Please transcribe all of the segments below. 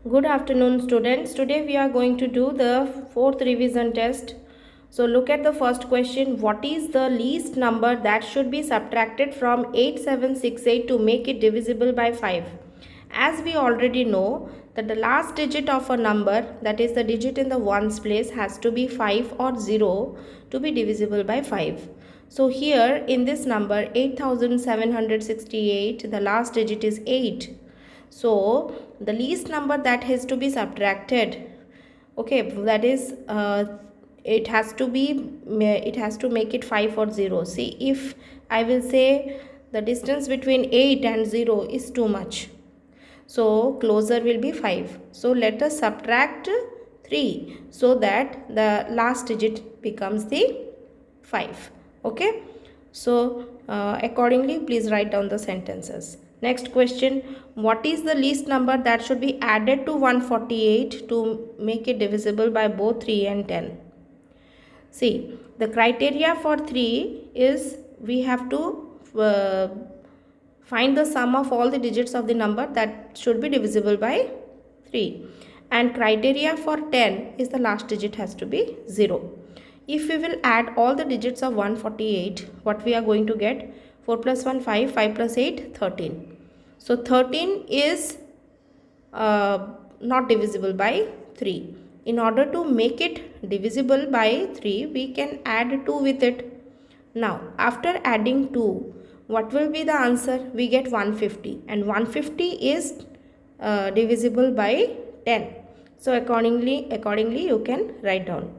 Good afternoon, students. Today we are going to do the fourth revision test. So look at the first question. What is the least number that should be subtracted from 8768 to make it divisible by 5? As we already know that the last digit of a number, that is the digit in the ones place, has to be 5 or 0 to be divisible by 5. So here in this number 8768, the last digit is 8. So the least number that has to be subtracted, okay, that is it has to make it 5 or 0. See, if I will say the distance between 8 and 0 is too much, so closer will be 5. So let us subtract 3 so that the last digit becomes the 5. Okay, so accordingly please write down the sentences. Next question, what is the least number that should be added to 148 to make it divisible by both 3 and 10? See, the criteria for 3 is we have to find the sum of all the digits of the number that should be divisible by 3, and criteria for 10 is the last digit has to be 0. If we will add all the digits of 148, what we are going to get? 4 plus 1 5, 5 plus 8 13. So 13 is not divisible by 3. In order to make it divisible by 3, we can add 2 with it. Now after adding 2, what will be the answer? We get 150, and 150 is divisible by 10. So accordingly you can write down.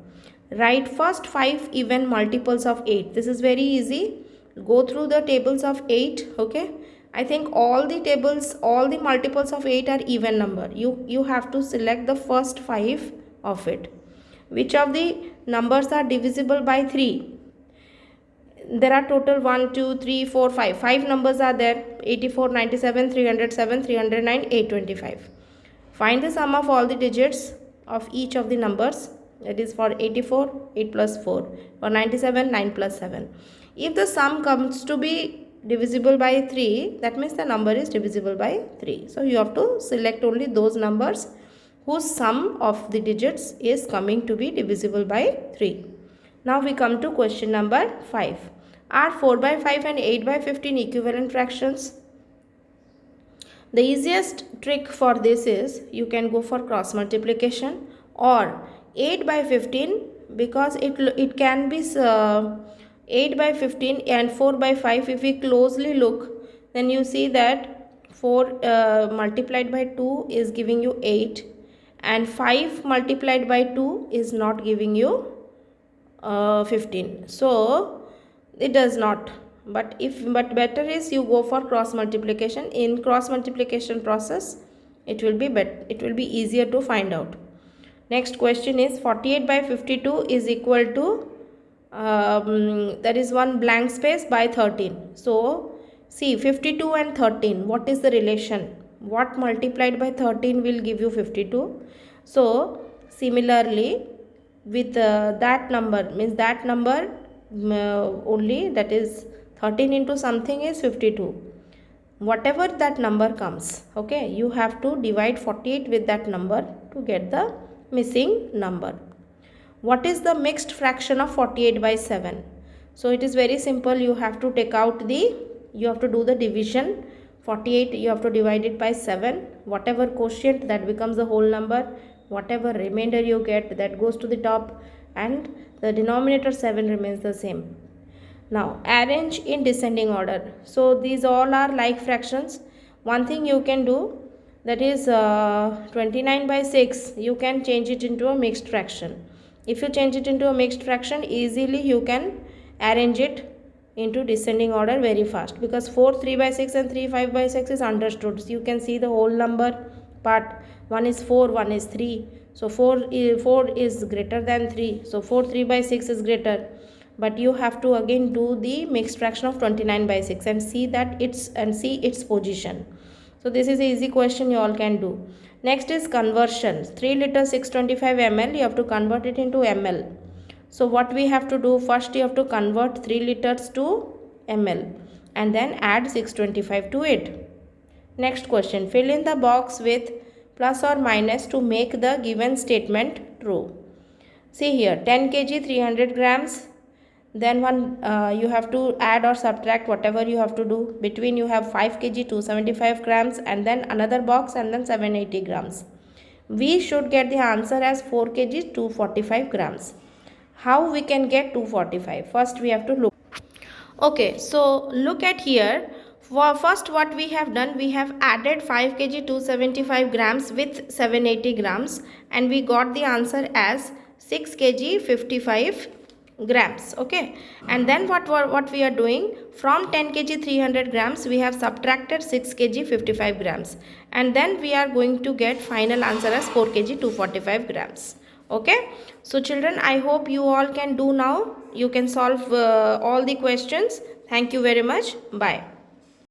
Write first 5 even multiples of 8. This is very easy. Go through the tables of 8. Okay, I think all the multiples of 8 are even number. You have to select the first 5 of it. Which of the numbers are divisible by 3? There are total 1 2 3 4 5. 5 numbers are there: 84, 97, 307, 309, 825. Find the sum of all the digits of each of the numbers. That is, for 84, 8 plus 4. For 97, 9 plus 7. If the sum comes to be divisible by 3, that means the number is divisible by 3. So you have to select only those numbers whose sum of the digits is coming to be divisible by 3. Now we come to question number 5. Are 4 by 5 and 8 by 15 equivalent fractions? The easiest trick for this is you can go for cross multiplication, or 8 by 15, because it can be 8 by 15 and 4 by 5. If we closely look, then you see that 4 multiplied by 2 is giving you 8, and 5 multiplied by 2 is not giving you 15. So it does not. But better is you go for cross multiplication. In cross multiplication process, it will be easier to find out. Next question is 48 by 52 is equal to there is one blank space by 13. So see, 52 and 13, what is the relation? What multiplied by 13 will give you 52? So similarly with that number, means that number only, that is 13 into something is 52. Whatever that number comes, okay, you have to divide 48 with that number to get the missing number. What is the mixed fraction of 48 by 7? So it is very simple. You have to do the division. 48, you have to divide it by 7. Whatever quotient, that becomes the whole number. Whatever remainder you get, that goes to the top, and the denominator 7 remains the same. Now arrange in descending order. So these all are like fractions. One thing you can do, that is 29 by 6, you can change it into a mixed fraction. If you change it into a mixed fraction, easily you can arrange it into descending order very fast, because 4 3 by 6 and 3 5 by 6 is understood. So you can see the whole number part. One is 4, one is 3. So 4 is greater than 3. So 4 3 by 6 is greater. But you have to again do the mixed fraction of 29 by 6 and see its position. So this is an easy question you all can do. Next is conversion. 3 liter 625 ml, you have to convert it into ml. So what we have to do, first you have to convert 3 liters to ml and then add 625 to it. Next question, fill in the box with plus or minus to make the given statement true. See here, 10 kg 300 grams. Then you have to add or subtract whatever you have to do. Between you have 5 kg 275 grams, and then another box, and then 780 grams. We should get the answer as 4 kg 245 grams. How we can get 245? First we have to look. Okay, so look at here. First what we have done, we have added 5 kg 275 grams with 780 grams, and we got the answer as 6 kg 55 grams. Okay, and then what we are doing, from 10 kg 300 grams we have subtracted 6 kg 55 grams, and then we are going to get final answer as 4 kg 245 grams. Okay, so children, I hope you all can do now. You can solve all the questions. Thank you very much. Bye.